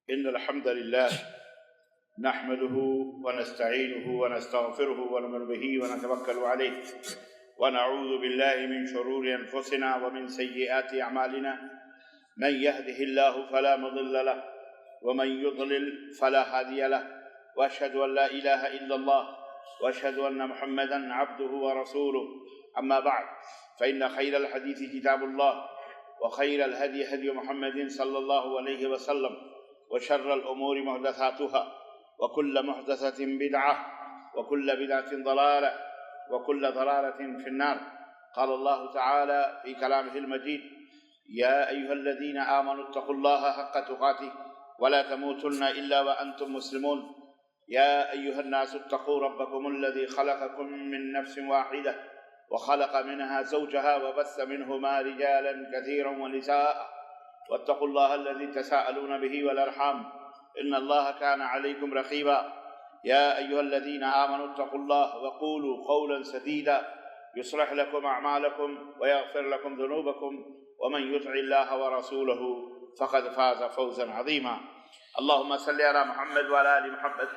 إن الحمد لله نحمده ونستعينه ونستغفره ونؤمن به ونتوكل عليه ونعوذ بالله من شرور أنفسنا ومن سيئات أعمالنا من يهده الله فلا مضل له ومن يضلل فلا هادي له وأشهد أن لا إله إلا الله وأشهد أن محمدا عبده ورسوله. أما بعد، فإن خير الحديث كتاب الله وخير الهدي هدي محمد صلى الله عليه وسلم وشر الأمور محدثاتها وكل محدثة بدعة وكل بدعة ضلالة وكل ضلالة في النار. قال الله تعالى في كلامه المجيد: يا أيها الذين آمنوا اتقوا الله حق تقاته ولا تموتن إلا وأنتم مسلمون. يا أيها الناس اتقوا ربكم الذي خلقكم من نفس واحدة وخلق منها زوجها وبث منهما رجالا كثيرا ونساء واتقوا الله الذي تساءلون به والأرحام إن الله كان عليكم رقيبا. يا أيها الذين آمنوا اتقوا الله وقولوا قولا سديدا يصلح لكم أعمالكم ويغفر لكم ذنوبكم ومن يطع الله ورسوله فقد فاز فوزا عظيما. اللهم صل على محمد وعلى آل محمد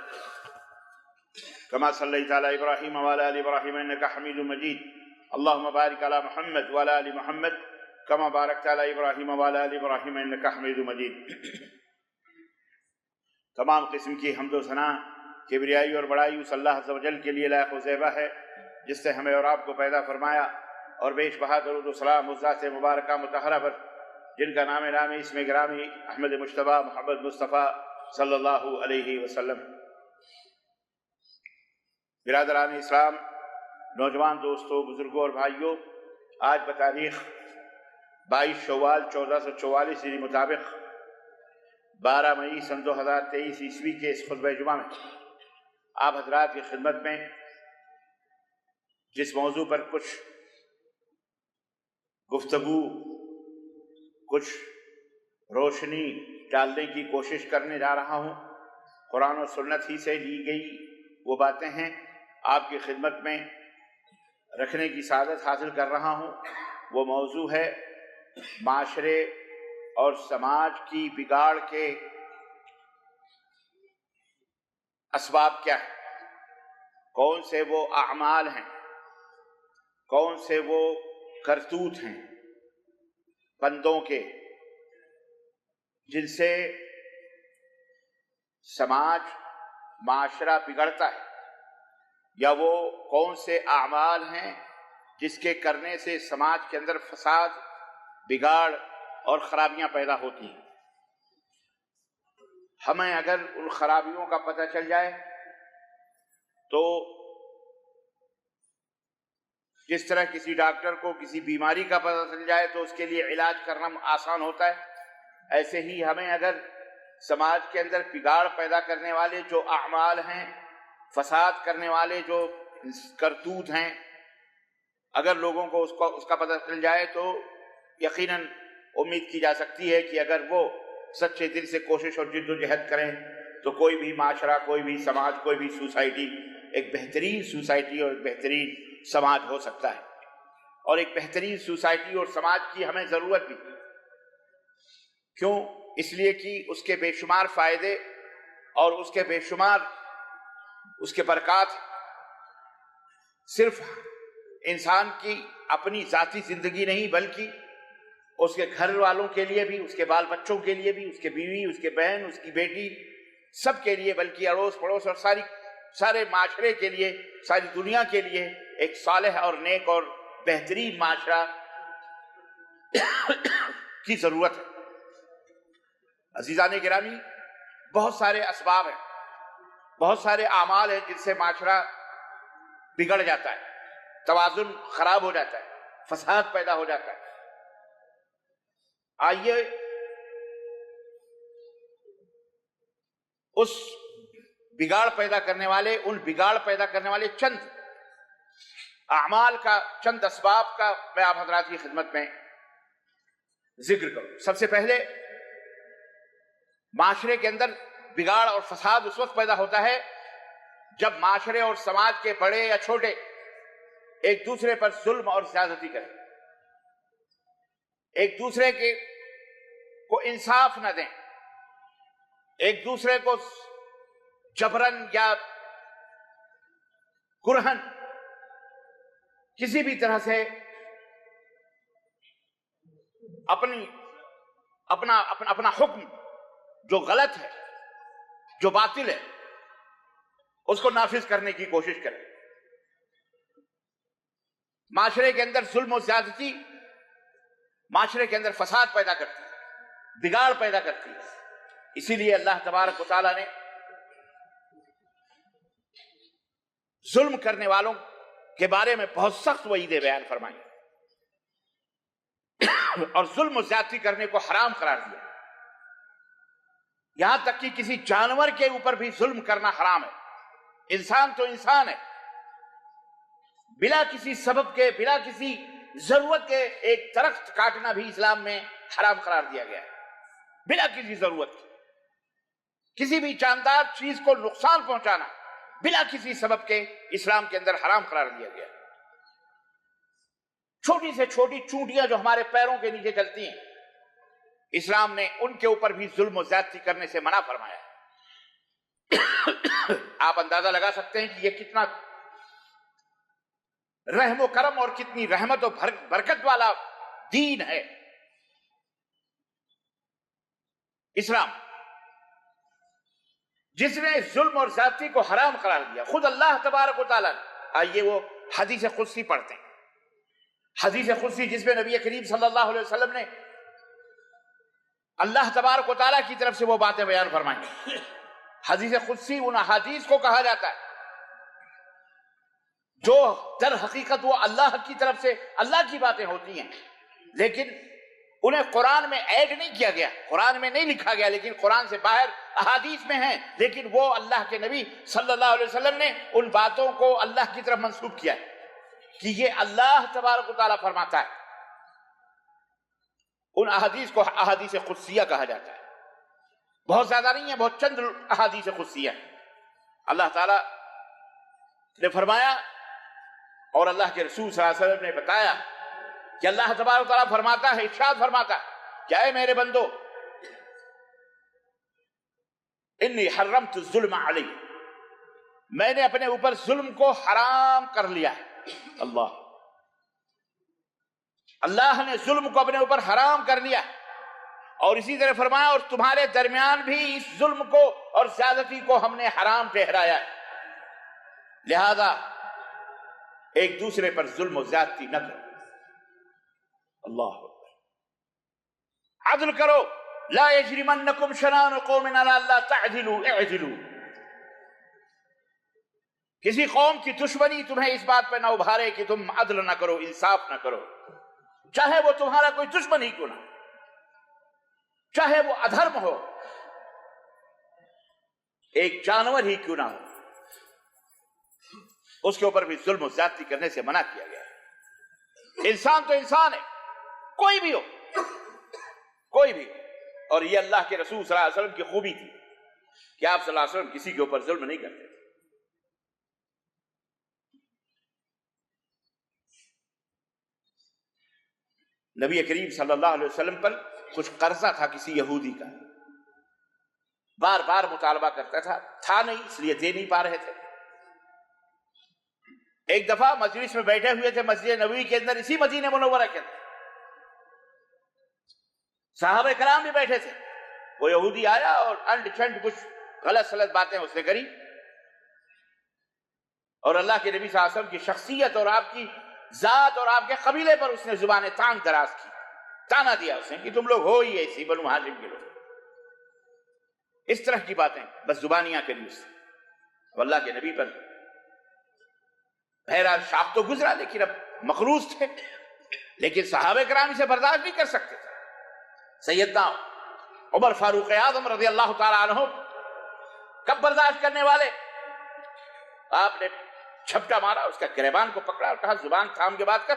كما صليت على إبراهيم وعلى آل إبراهيم إنك حميد مجيد. اللهم بارك على محمد وعلى آل محمد كما باركت على إبراهيم وعلى آل إبراهيم إنك حميد مجيد. تمام قسم کی حمد و ثنا، کبریائی اور بڑائی اس اللہ عز و جل کے لیے لائق و زیبہ ہے جس سے ہمیں اور آپ کو پیدا فرمایا، اور بیش بہا درود و سلام اس ذات مبارکہ مطہرہ پر جن کا نام اسم گرامی احمد مجتبیٰ محمد مصطفیٰ صلی اللہ علیہ وسلم۔ برادران اسلام، نوجوان دوستوں، بزرگوں اور بھائیوں، آج بتاریخ 22 شوال 1444 ہجری مطابق 12 مئی سن 2023 عیسوی کے اس خطبہ جمعہ میں آپ حضرات کی خدمت میں جس موضوع پر کچھ گفتگو، کچھ روشنی ڈالنے کی کوشش کرنے جا رہا ہوں، قرآن و سنت ہی سے لی گئی وہ باتیں ہیں، آپ کی خدمت میں رکھنے کی سعادت حاصل کر رہا ہوں۔ وہ موضوع ہے معاشرے اور سماج کی بگاڑ کے اسباب کیا ہیں، کون سے وہ اعمال ہیں، کون سے وہ کرتوت ہیں بندوں کے جن سے سماج معاشرہ بگڑتا ہے، یا وہ کون سے اعمال ہیں جس کے کرنے سے سماج کے اندر فساد، بگاڑ اور خرابیاں پیدا ہوتی ہیں۔ ہمیں اگر ان خرابیوں کا پتہ چل جائے تو جس طرح کسی ڈاکٹر کو کسی بیماری کا پتہ چل جائے تو اس کے لیے علاج کرنا آسان ہوتا ہے، ایسے ہی ہمیں اگر سماج کے اندر بگاڑ پیدا کرنے والے جو اعمال ہیں، فساد کرنے والے جو کرتوت ہیں، اگر لوگوں کو اس کا پتہ چل جائے تو یقیناً امید کی جا سکتی ہے کہ اگر وہ سچے دل سے کوشش اور جد و جہد کریں تو کوئی بھی معاشرہ، کوئی بھی سماج، کوئی بھی سوسائٹی ایک بہترین سوسائٹی اور ایک بہترین سماج ہو سکتا ہے۔ اور ایک بہترین سوسائٹی اور سماج کی ہمیں ضرورت بھی، کیوں؟ اس لیے کہ اس کے بے شمار فائدے اور اس کے بے شمار اس کے برکات صرف انسان کی اپنی ذاتی زندگی نہیں بلکہ اس کے گھر والوں کے لیے بھی، اس کے بال بچوں کے لیے بھی، اس کے بیوی، اس کے بہن، اس کی بیٹی، سب کے لیے، بلکہ اڑوس پڑوس اور سارے معاشرے کے لیے، ساری دنیا کے لیے ایک صالح اور نیک اور بہترین معاشرہ کی ضرورت ہے۔ عزیزان گرامی، بہت سارے اسباب ہیں، بہت سارے اعمال ہیں جن سے معاشرہ بگڑ جاتا ہے، توازن خراب ہو جاتا ہے، فساد پیدا ہو جاتا ہے۔ آئیے اس بگاڑ پیدا کرنے والے چند اعمال کا، چند اسباب کا میں آپ حضرات کی خدمت میں ذکر کروں۔ سب سے پہلے معاشرے کے اندر بگاڑ اور فساد اس وقت پیدا ہوتا ہے جب معاشرے اور سماج کے بڑے یا چھوٹے ایک دوسرے پر ظلم اور زیادتی کریں، ایک دوسرے کو انصاف نہ دیں، ایک دوسرے کو جبرن یا کرہن کسی بھی طرح سے اپنا حکم جو غلط ہے، جو باطل ہے، اس کو نافذ کرنے کی کوشش کرے۔ معاشرے کے اندر ظلم و زیادتی معاشرے کے اندر فساد پیدا کرتی ہے، بگاڑ پیدا کرتی ہے۔ اسی لیے اللہ تبارک و تعالیٰ نے ظلم کرنے والوں کے بارے میں بہت سخت وعیدیں بیان فرمائی اور ظلم و زیادتی کرنے کو حرام قرار دیا۔ یہاں تک کہ کسی جانور کے اوپر بھی ظلم کرنا حرام ہے۔ انسان تو انسان ہے، بلا کسی سبب کے، بلا کسی ضرورت کے ایک درخت کاٹنا بھی اسلام میں حرام قرار دیا گیا ہے، بلا کسی ضرورت کے۔ کسی بھی جاندار چیز کو نقصان پہنچانا بلا کسی سبب کے اسلام کے اندر حرام قرار دیا گیا۔ چھوٹی سے چھوٹی چونٹیاں جو ہمارے پیروں کے نیچے چلتی ہیں، اسلام نے ان کے اوپر بھی ظلم و زیادتی کرنے سے منع فرمایا۔ آپ اندازہ لگا سکتے ہیں کہ یہ کتنا رحم و کرم اور کتنی رحمت و برکت والا دین ہے اسلام، جس نے ظلم اور زیادتی کو حرام قرار دیا۔ خود اللہ تبارک و تعالیٰ نے، آئیے وہ حدیث قدسی پڑھتے ہیں، حدیث قدسی جس میں نبی کریم صلی اللہ علیہ وسلم نے اللہ تبارک و تعالیٰ کی طرف سے وہ باتیں بیان فرمائیں۔ حدیث قدسی ان احادیث کو کہا جاتا ہے جو در حقیقت وہ اللہ کی طرف سے اللہ کی باتیں ہوتی ہیں، لیکن انہیں قرآن میں ایڈ نہیں کیا گیا، قرآن میں نہیں لکھا گیا، لیکن قرآن سے باہر احادیث میں ہیں، لیکن وہ اللہ کے نبی صلی اللہ علیہ وسلم نے ان باتوں کو اللہ کی طرف منسوب کیا ہے کہ یہ اللہ تبارک و تعالیٰ فرماتا ہے۔ ان احادیث کو احادیث قدسیہ کہا جاتا ہے۔ بہت زیادہ نہیں ہے، بہت چند احادیث قدسیہ ہیں۔ اللہ تعالیٰ نے فرمایا اور اللہ کے رسول صلی اللہ علیہ وسلم نے بتایا کہ اللہ تبارک و تعالیٰ فرماتا ہے، ارشاد فرماتا ہے کہ اے میرے بندو، انی حرمت الظلم علی، میں نے اپنے اوپر ظلم کو حرام کر لیا ہے۔ اللہ نے ظلم کو اپنے اوپر حرام کر لیا، اور اسی طرح فرمایا اور تمہارے درمیان بھی اس ظلم کو اور زیادتی کو ہم نے حرام ٹھہرایا ہے، لہذا ایک دوسرے پر ظلم و زیادتی نہ کرو۔ اللہ عدل کرو، لا یجرمنکم شنآن قوم علی الا تعدلوا اعدلوا، کسی قوم کی دشمنی تمہیں اس بات پہ نہ ابھارے کہ تم عدل نہ کرو، انصاف نہ کرو، چاہے وہ تمہارا کوئی دشمن ہی کیوں نہ، چاہے وہ ادھرم ہو، ایک جانور ہی کیوں نہ ہو، اس کے اوپر بھی ظلم و زیادتی کرنے سے منع کیا گیا ہے۔ انسان تو انسان ہے، کوئی بھی ہو، کوئی بھی، اور یہ اللہ کے رسول صلی اللہ علیہ وسلم کی خوبی تھی کہ آپ صلی اللہ علیہ وسلم کسی کے اوپر ظلم نہیں کرتے تھے۔ نبی کریم صلی اللہ علیہ وسلم پر کچھ قرضہ تھا کسی یہودی کا، بار بار مطالبہ کرتا تھا نہیں، اس لیے دے نہیں پا رہے تھے۔ ایک دفعہ مجلس میں بیٹھے ہوئے تھے مسجد نبوی کے اندر، اسی مدینہ منورہ کے اندر، صحابہ کرام بھی بیٹھے تھے، وہ یہودی آیا اور انڈ چنڈ کچھ غلط سلط باتیں اس نے کری، اور اللہ کے نبی صلی اللہ علیہ وسلم کی شخصیت اور آپ کی ذات اور آپ کے قبیلے پر اس نے زبان تان دراز کی، تانا دیا اس نے کہ تم لوگ ہو ہی ایسی بنو ہاشم کے لوگ، اس طرح کی باتیں بس زبانیاں کری اس نے۔ اور اللہ کے نبی پر بہرحال شاخ تو گزرا، لیکن اب مخروص تھے، لیکن صحابہ کرام اسے برداشت نہیں کر سکتے تھے۔ سیدنا عمر فاروق اعظم رضی اللہ تعالی عنہ کب برداشت کرنے والے، آپ نے چھپٹا مارا، اس کا گریبان کو پکڑا اور کہا زبان تھام کے بات کر،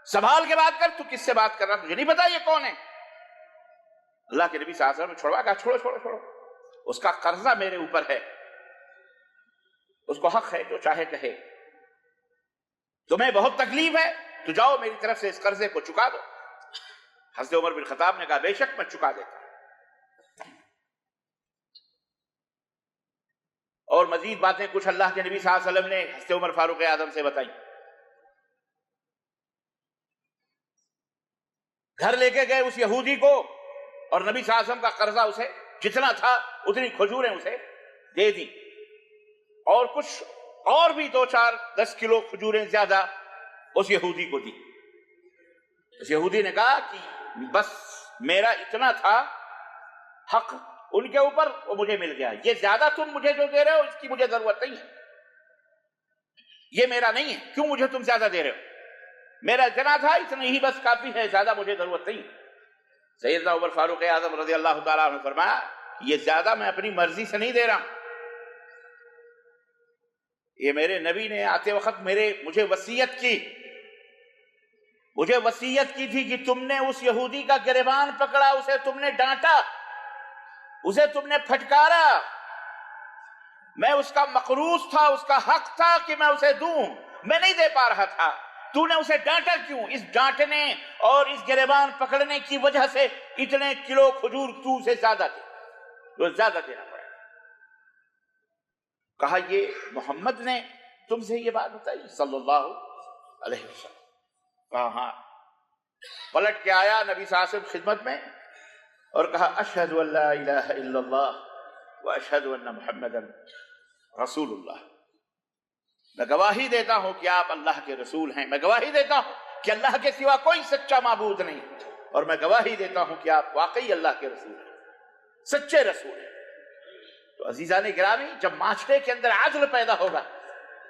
سنبھال کے بات کر، تو کس سے بات کر رہا، تجھے نہیں پتا یہ کون ہے؟ اللہ کے نبی صلی اللہ علیہ وسلم نے چھوڑوا، کہا چھوڑو چھوڑو چھوڑو، اس کا قرضہ میرے اوپر ہے، اس کو حق ہے جو چاہے کہے، تمہیں بہت تکلیف ہے تو جاؤ میری طرف سے اس قرضے کو چکا دو۔ حضرت عمر بن خطاب نے کہا بے شک میں چکا دیتا ہوں۔ اور مزید باتیں کچھ اللہ کے نبی صلی اللہ علیہ وسلم نے حضرت عمر فاروق اعظم سے بتائی. گھر لے کے گئے اس یہودی کو اور نبی صلی اللہ علیہ وسلم کا قرضہ اسے جتنا تھا اتنی کھجوریں اسے دے دی اور کچھ اور بھی 2-4-10 کلو کھجوریں زیادہ اس یہودی کو دی. اس یہودی نے کہا کہ بس میرا اتنا تھا حق ان کے اوپر وہ مجھے مل گیا، یہ زیادہ تم مجھے جو دے رہے ہو اس کی مجھے ضرورت نہیں ہے، یہ میرا نہیں ہے، کیوں مجھے تم زیادہ دے رہے ہو؟ میرا اتنا تھا اتنا ہی بس کافی ہے، زیادہ مجھے ضرورت نہیں. سیدنا عمر فاروق اعظم رضی اللہ تعالیٰ عنہ نے فرمایا یہ زیادہ میں اپنی مرضی سے نہیں دے رہا ہوں، یہ میرے نبی نے آتے وقت مجھے وصیت کی تھی کہ تم نے اس یہودی کا گریبان پکڑا، اسے تم نے ڈانٹا، اسے تم نے پھٹکارا، میں اس کا مقروض تھا، اس کا حق تھا کہ میں اسے دوں، میں نہیں دے پا رہا تھا، تو نے اسے ڈانٹا کیوں؟ اس ڈانٹنے اور اس گریبان پکڑنے کی وجہ سے اتنے کلو کھجور تو اسے زیادہ دے، تو زیادہ دینا پڑے. کہا یہ محمد نے تم سے یہ بات بتائی صلی اللہ علیہ وسلم؟ کہا ہاں. پلٹ کے آیا نبی صلی اللہ علیہ وسلم خدمت میں اور کہا اشہد ان لا الہ الا اللہ واشہد ان محمدا رسول اللہ. میں گواہی دیتا ہوں کہ آپ اللہ کے رسول ہیں، میں گواہی دیتا ہوں کہ اللہ کے سوا کوئی سچا معبود نہیں، اور میں گواہی دیتا ہوں کہ آپ واقعی اللہ کے رسول ہیں، سچے رسول ہیں. تو عزیزان گرامی، جب معاشرے کے اندر عدل پیدا ہوگا،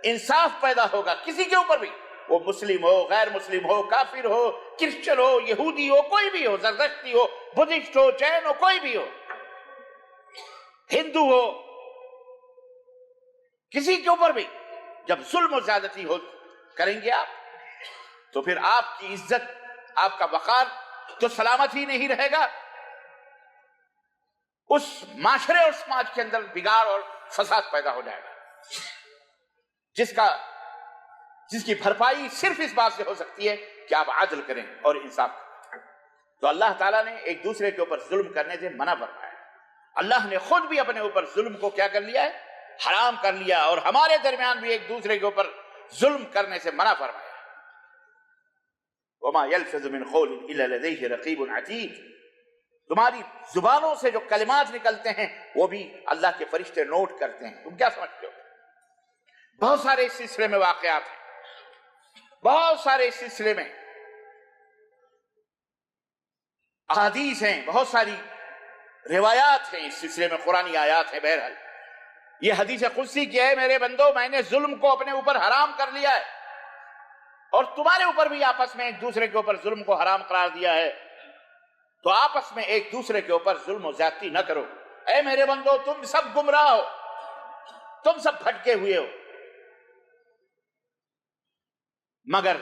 انصاف پیدا ہوگا، کسی کے اوپر بھی، وہ مسلم ہو، غیر مسلم ہو، کافر ہو، کرسچن ہو، یہودی ہو، کوئی بھی ہو، زردشتی ہو، بدھسٹ ہو، جین ہو، کوئی بھی ہو، ہندو ہو، کسی کے اوپر بھی جب ظلم و زیادتی کریں گے آپ، تو پھر آپ کی عزت، آپ کا وقار تو سلامت ہی نہیں رہے گا، اس معاشرے اور سماج کے اندر بگاڑ اور فساد پیدا ہو جائے گا، جس کی بھرپائی صرف اس بات سے ہو سکتی ہے کہ آپ عدل کریں اور انصاف کریں. تو اللہ تعالیٰ نے ایک دوسرے کے اوپر ظلم کرنے سے منع فرمایا. اللہ نے خود بھی اپنے اوپر ظلم کو کیا کر لیا ہے؟ حرام کر لیا، اور ہمارے درمیان بھی ایک دوسرے کے اوپر ظلم کرنے سے منع فرمایا. وَمَا يَلْفِظُ مِنْ قَوْلٍ إِلَّا لَدَيْهِ رَقِيبٌ عَتِيدٌ. تمہاری زبانوں سے جو کلمات نکلتے ہیں وہ بھی اللہ کے فرشتے نوٹ کرتے ہیں. تم کیا سمجھتے ہو؟ بہت سارے اس سلسلے میں واقعات ہیں، بہت سارے اس سلسلے میں احادیث ہیں، بہت ساری روایات ہیں اس سلسلے میں، قرآنی آیات ہیں. بہرحال یہ حدیث قدسی کی ہے، میرے بندو میں نے ظلم کو اپنے اوپر حرام کر لیا ہے، اور تمہارے اوپر بھی آپس میں ایک دوسرے کے اوپر ظلم کو حرام قرار دیا ہے، تو آپس میں ایک دوسرے کے اوپر ظلم و زیادتی نہ کرو. اے میرے بندو تم سب گمراہ ہو، تم سب بھٹکے ہوئے ہو، مگر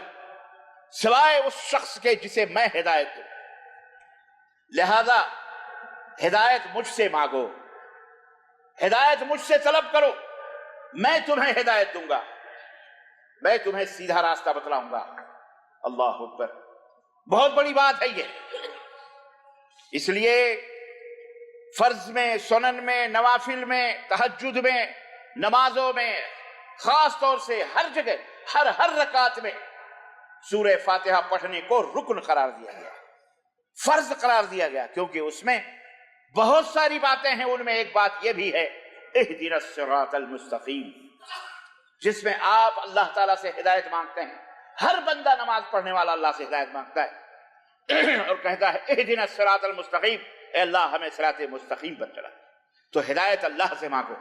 سوائے اس شخص کے جسے میں ہدایت دوں. لہذا ہدایت مجھ سے مانگو، ہدایت مجھ سے طلب کرو، میں تمہیں ہدایت دوں گا، میں تمہیں سیدھا راستہ بتلاؤں گا. اللہ اکبر، بہت بڑی بات ہے یہ. اس لیے فرض میں، سنن میں، نوافل میں، تہجد میں، نمازوں میں، خاص طور سے ہر جگہ، ہر رکعت میں سورہ فاتحہ پڑھنے کو رکن قرار دیا گیا، فرض قرار دیا گیا، کیونکہ اس میں بہت ساری باتیں ہیں. ان میں ایک بات یہ بھی ہے، اہدنا الصراط المستقیم، جس میں آپ اللہ تعالیٰ سے ہدایت مانگتے ہیں. ہر بندہ نماز پڑھنے والا اللہ سے ہدایت مانگتا ہے اور کہتا ہے اہدنا الصراط المستقیم، اے اللہ ہمیں صراط مستقیم پر چلا. تو ہدایت اللہ سے مانگو.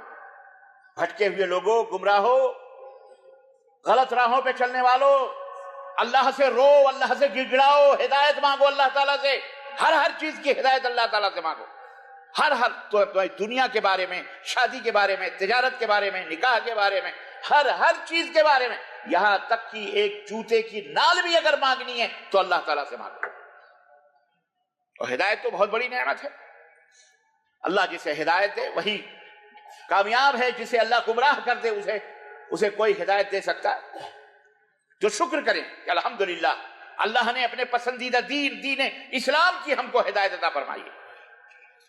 بھٹکے ہوئے لوگوں، گمراہو، غلط راہوں پہ چلنے والوں، اللہ سے رو، اللہ سے گڑگڑاؤ، ہدایت مانگو اللہ تعالیٰ سے. ہر چیز کی ہدایت اللہ تعالیٰ سے مانگو. تو دنیا کے بارے میں، شادی کے بارے میں، تجارت کے بارے میں، نکاح کے بارے میں، ہر چیز کے بارے میں، یہاں تک کہ ایک جوتے کی نال بھی اگر مانگنی ہے تو اللہ تعالیٰ سے مانگو. اور ہدایت تو بہت بڑی نعمت ہے. اللہ جسے ہدایت دے وہی کامیاب ہے، جسے اللہ گمراہ کر دے اسے کوئی ہدایت دے سکتا ہے؟ جو شکر کریں کہ الحمدللہ اللہ نے اپنے پسندیدہ دین اسلام کی ہم کو ہدایت عطا فرمائی ہے،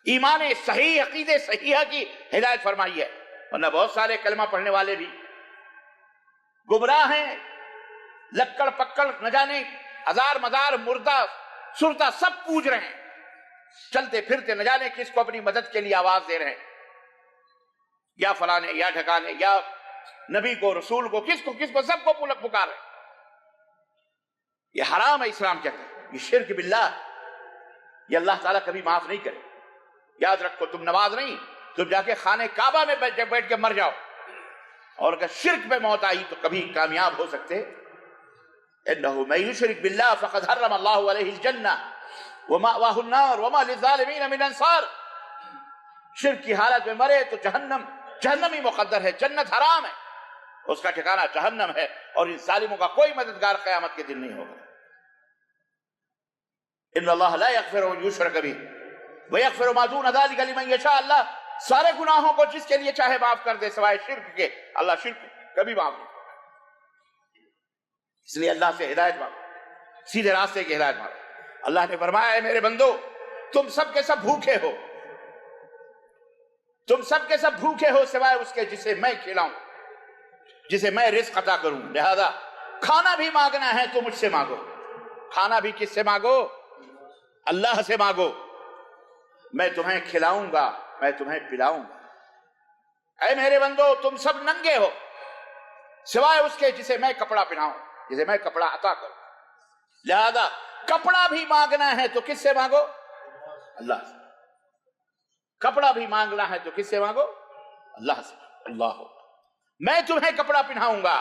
ایمان صحیح، عقیدے صحیحہ کی ہدایت فرمائی ہے. ورنہ بہت سارے کلمہ پڑھنے والے بھی گمراہ ہیں، لکڑ پکڑ نہ جانے ہزار مزار مردہ سرتا سب پوج رہے ہیں، چلتے پھرتے نہ جانے کس کو اپنی مدد کے لیے آواز دے رہے ہیں، یا فلانے یا ٹھکانے یا نبی کو رسول کو کس کو سب کو پکار رہے ہیں۔ یہ حرام ہے، اسلام کہتا ہے، یہ شرک باللہ، یہ اللہ تعالیٰ کبھی معاف نہیں کرے۔ یاد رکھو، تم نماز نہیں، تم جا کے خانہ کعبہ میں بیٹھ کے مر جاؤ، اور اگر شرک پہ موت آئی تو کبھی کامیاب ہو سکتے۔ انه من يشرك بالله فقد حرم الله عليه الجنة ومأواه النار وما للظالمين من انصار۔ شرک کی حالت میں مرے تو جہنم ہی مقدر ہے، جنت حرام ہے، اس کا ٹھکانہ جہنم ہے، اور ان ظالموں کا کوئی مددگار قیامت کے دن نہیں ہوگا۔ ان اللہ لا یغفر ان یشرک بہ ویغفر ما دون ذلک لمن یشاء۔ اللہ سارے گناہوں کو جس کے لیے چاہے معاف کر دے سوائے شرک کے۔ اللہ شرک کبھی معاف نہیں، اس لیے اللہ سے ہدایت مانگو، سیدھے راستے کی ہدایت مانگو۔ اللہ نے فرمایا، اے میرے بندو، تم سب کے سب بھوکے ہو، تم سب کے سب بھوکے ہو سوائے اس کے جسے میں کھلاؤں، جسے میں رزق عطا کروں، لہذا کھانا بھی مانگنا ہے تو مجھ سے مانگو۔ کھانا بھی کس سے مانگو؟ اللہ سے مانگو، میں تمہیں کھلاؤں گا، میں تمہیں پلاؤں گا۔ اے میرے بندو، تم سب ننگے ہو سوائے اس کے جسے میں کپڑا پہناؤں، جسے میں کپڑا عطا کروں، لہذا کپڑا بھی مانگنا ہے تو کس سے مانگو؟ اللہ سے۔ کپڑا بھی مانگنا ہے تو کس سے مانگو؟ اللہ سے۔ اللہ میں تمہیں کپڑا پہناؤں گا۔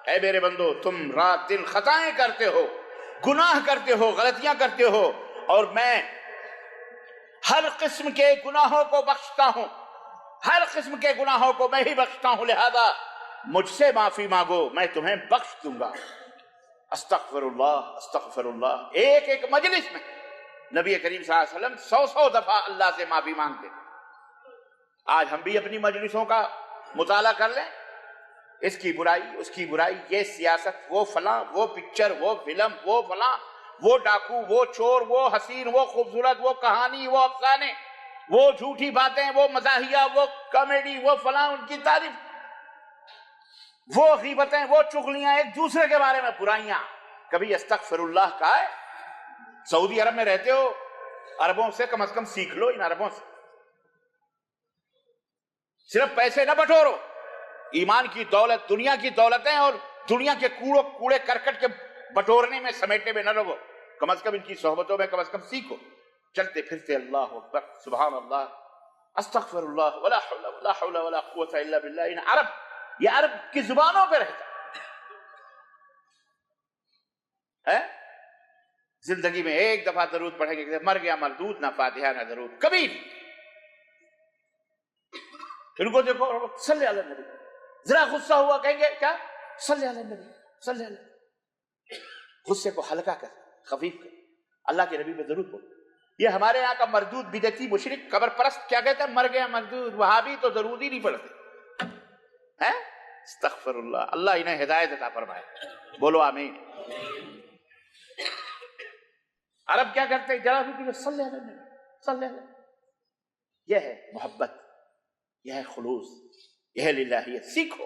اے میرے بندو، تم رات دن خطائیں کرتے ہو، گناہ کرتے ہو، غلطیاں کرتے ہو، اور میں ہر قسم کے گناہوں کو بخشتا ہوں، ہر قسم کے گناہوں کو میں ہی بخشتا ہوں، لہذا مجھ سے معافی مانگو، میں تمہیں بخش دوں گا۔ استغفر اللہ استغفر اللہ۔ ایک مجلس میں نبی کریم صلی اللہ علیہ وسلم 100 دفعہ اللہ سے معافی مانگتے۔ آج ہم بھی اپنی مجلسوں کا مطالعہ کر لیں، اس کی برائی اس کی برائی، یہ سیاست، وہ فلاں، وہ پکچر، وہ فلم، وہ فلاں، وہ ڈاکو، وہ چور، وہ حسین، وہ خوبصورت، وہ کہانی، وہ افسانے، وہ جھوٹی باتیں، وہ مزاحیہ، وہ کامیڈی، وہ فلاں، ان کی تعریف، وہ غیبتیں، وہ چغلیاں، ایک دوسرے کے بارے میں برائیاں۔ کبھی استغفر اللہ کا ہے؟ سعودی عرب میں رہتے ہو، عربوں سے کم از کم سیکھ لو، ان عربوں سے صرف پیسے نہ بٹورو، ایمان کی دولت، دنیا کی دولتیں اور دنیا کے کوڑے کرکٹ کے بٹورنے میں سمیٹنے میں نہ رہو، کم از کم ان کی صحبتوں میں کم از کم سیکھو۔ چلتے پھرتے اللہ اکبر، سبحان اللہ، استغفر اللہ، ولا حول ولا قوت الا باللہ۔ ان عرب، یہ عرب کی زبانوں پہ رہتا ہے۔ زندگی میں ایک دفعہ درود پڑھیں گے، مر گیا مردود، نہ فاتحہ نہ درود، کبھی نہیں۔ ان کو دیکھو، صلی علی النبی، ذرا غصہ ہوا کہیں گے کیا؟ صلی علی النبی، صلی علی۔ غصے کو ہلکا کر، خفیف کر، اللہ کے نبی پہ درود پڑھو۔ یہ ہمارے یہاں کا مردود بدعتی مشرک قبر پرست کیا کہتا ہے؟ مر گیا مردود۔ وہابی تو درود ہی نہیں پڑھتے ہیں۔ استغفر اللہ، اللہ انہیں ہدایت عطا فرمائے، بولو آمین۔ عرب کیا کرتے ہیں؟ ذرا بھی صلی علی النبی، صلی علی۔ یہ ہے محبت، یہ ہے خلوص، یہ ہے للہیت۔ سیکھو۔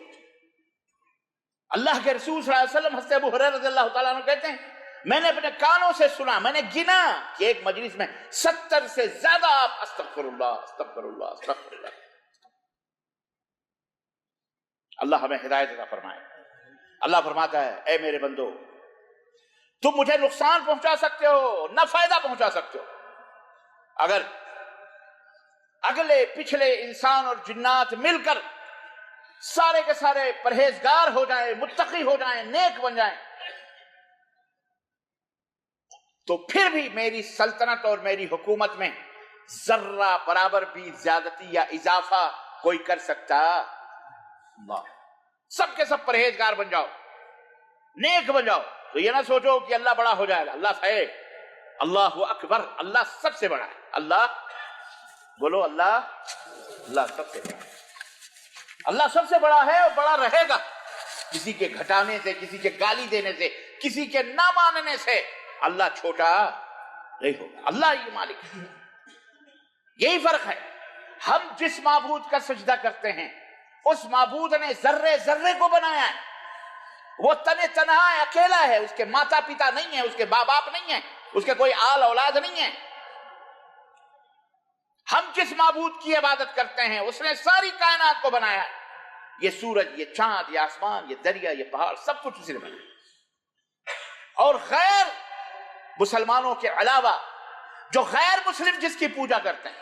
اللہ کے رسول صلی اللہ علیہ وسلم حضرت ابو ہریرہ رضی اللہ تعالیٰ عنہ کہتے ہیں، میں نے اپنے کانوں سے سنا، میں نے گنا کہ ایک مجلس میں 70 سے زیادہ آپ استغفر اللہ استغفر اللہ استغفر اللہ۔ اللہ ہمیں ہدایت عطا فرمائے۔ اللہ فرماتا ہے، اے میرے بندو، تم مجھے نقصان پہنچا سکتے ہو، نہ فائدہ پہنچا سکتے ہو، اگر اگلے پچھلے انسان اور جنات مل کر سارے کے سارے پرہیزگار ہو جائیں، متقی ہو جائیں، نیک بن جائیں، تو پھر بھی میری سلطنت اور میری حکومت میں ذرہ برابر بھی زیادتی یا اضافہ کوئی کر سکتا؟ اللہ۔ سب کے سب پرہیزگار بن جاؤ، نیک بن جاؤ، تو یہ نہ سوچو کہ اللہ بڑا ہو جائے گا۔ اللہ ہے، اللہ اکبر، اللہ سب سے بڑا ہے۔ اللہ، بولو اللہ، اللہ سب سے بڑا ہے، اللہ سب سے بڑا ہے اور بڑا رہے گا۔ کسی کے گھٹانے سے، کسی کے گالی دینے سے، کسی کے نہ ماننے سے اللہ چھوٹا نہیں ہوگا۔ اللہ ہی مالک ہے۔ یہی فرق ہے۔ ہم جس معبود کا سجدہ کرتے ہیں اس معبود نے ذرے ذرے کو بنایا ہے. وہ تنے تنہا ہے, اکیلا ہے, اس کے ماتا پتا نہیں ہے, اس کے باپ باپ نہیں ہے, اس کے کوئی آل اولاد نہیں ہے. ہم جس معبود کی عبادت کرتے ہیں اس نے ساری کائنات کو بنایا ہے. یہ سورج, یہ چاند, یہ آسمان, یہ دریا, یہ پہاڑ, سب کچھ اسی نے بنایا. اور غیر مسلمانوں کے علاوہ جو غیر مسلم جس کی پوجا کرتے ہیں,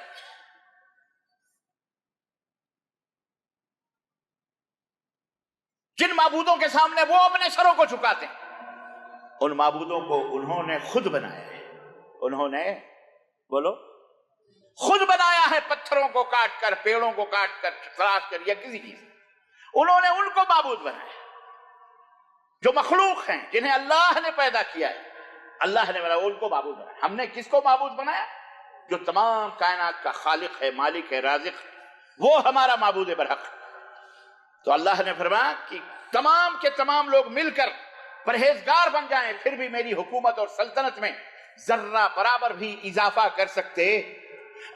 جن معبودوں کے سامنے وہ اپنے سروں کو جھکاتے ہیں, ان معبودوں کو انہوں نے خود بنایا ہے. انہوں نے, بولو, خود بنایا ہے. پتھروں کو کاٹ کر, پیڑوں کو کاٹ کر, تراش کر, یا کسی چیز, انہوں نے ان کو معبود بنایا. جو مخلوق ہیں جنہیں اللہ نے پیدا کیا ہے, اللہ نے بنایا, ان کو معبود بنایا. ہم نے کس کو معبود بنایا؟ جو تمام کائنات کا خالق ہے, مالک ہے, رازق ہے, وہ ہمارا معبود برحق ہے. تو اللہ نے فرمایا کہ تمام کے تمام لوگ مل کر پرہیزگار بن جائیں, پھر بھی میری حکومت اور سلطنت میں ذرہ برابر بھی اضافہ کر سکتے.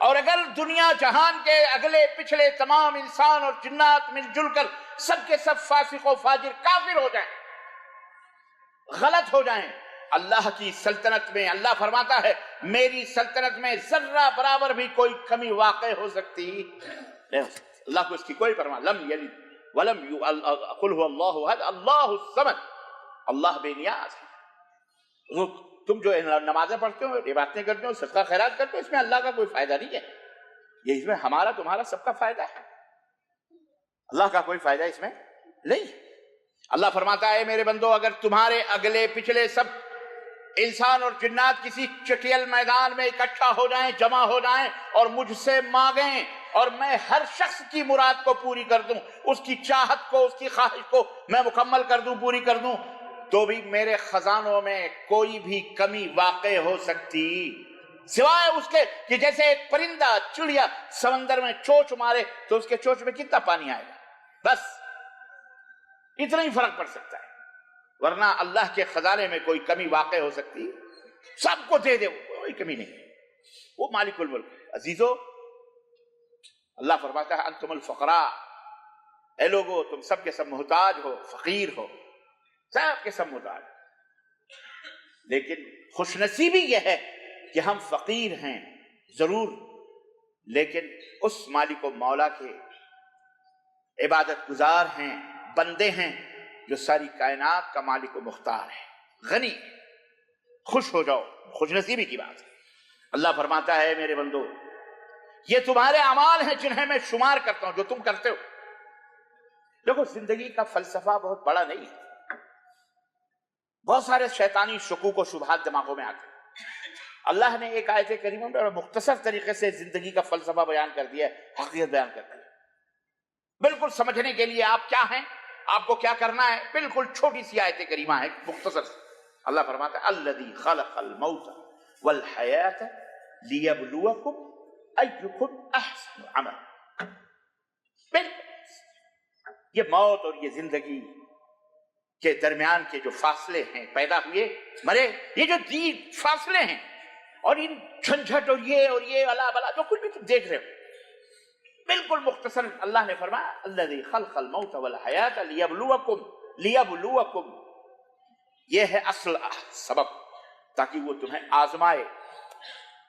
اور اگر دنیا جہان کے اگلے پچھلے تمام انسان اور جنات مل جل کر سب کے سب فاسق و فاجر کافر ہو جائیں, غلط ہو جائیں, اللہ کی سلطنت میں, اللہ فرماتا ہے میری سلطنت میں ذرہ برابر بھی کوئی کمی واقع ہو سکتی نہیں ہو سکتی. اللہ کو اس کی کوئی پرواہ. لم یلد ولم قل هو اللہ احد اللہ الصمد, اللہ بے نیاز ہے. وہ تم جو نمازیں پڑھتے ہو, عبادتیں کرتے ہو, صدقہ خیرات کرتے ہو, اس میں اللہ کا کوئی فائدہ نہیں ہے. یہ اس میں ہمارا تمہارا سب کا فائدہ ہے, اللہ کا کوئی فائدہ اس میں نہیں. اللہ فرماتا ہے میرے بندو, اگر تمہارے اگلے پچھلے سب انسان اور جنات کسی چٹیل میدان میں اکٹھا ہو جائیں, جمع ہو جائیں اور مجھ سے مانگیں, اور میں ہر شخص کی مراد کو پوری کر دوں, اس کی چاہت کو, اس کی خواہش کو میں مکمل کر دوں, پوری کر دوں, تو بھی میرے خزانوں میں کوئی بھی کمی واقع ہو سکتی سوائے اس کے کہ جیسے ایک پرندہ, چڑیا سمندر میں چوچ مارے تو اس کے چوچ میں کتنا پانی آئے گا, بس اتنا ہی فرق پڑ سکتا ہے. ورنہ اللہ کے خزانے میں کوئی کمی واقع ہو سکتی, سب کو دے دے, کوئی کمی نہیں ہے. وہ مالک الملک. عزیزو, اللہ فرماتا ہے انتم الفقراء, اے لوگو تم سب کے سب محتاج ہو, فقیر ہو, سب کے سب محتاج. لیکن خوش نصیبی یہ ہے کہ ہم فقیر ہیں ضرور, لیکن اس مالک و مولا کے عبادت گزار ہیں, بندے ہیں جو ساری کائنات کا مالک و مختار ہے, غنی ہے. خوش ہو جاؤ, خوش نصیبی کی بات ہے. اللہ فرماتا ہے میرے بندو, یہ تمہارے اعمال ہیں جنہیں میں شمار کرتا ہوں, جو تم کرتے ہو. دیکھو, زندگی کا فلسفہ بہت بڑا نہیں ہے. بہت سارے شیطانی شکوک و شبہات دماغوں میں آتے ہیں. اللہ نے ایک آیت کریمہ میں مختصر طریقے سے زندگی کا فلسفہ بیان کر دیا ہے, حقیقت بیان کر دی ہے. بالکل سمجھنے کے لیے آپ کیا ہیں, آپ کو کیا کرنا ہے, بالکل چھوٹی سی آیت کریمہ ہے, مختصر. اللہ فرماتا ہے الذی خلق الموت والحیات لیبلوکم ایکم احسن عملا. یہ موت اور یہ زندگی کے درمیان کے جو فاصلے ہیں, پیدا ہوئے مرے, یہ جو فاصلے ہیں, اور ان جھنجھٹ اور یہ الا بلا جو کچھ بھی تم دیکھ رہے ہو, بالکل مختصر اللہ نے فرمایا الذی خلق الموت والحیات لیبلوکم. یہ ہے اصل سبب, تاکہ وہ تمہیں آزمائے,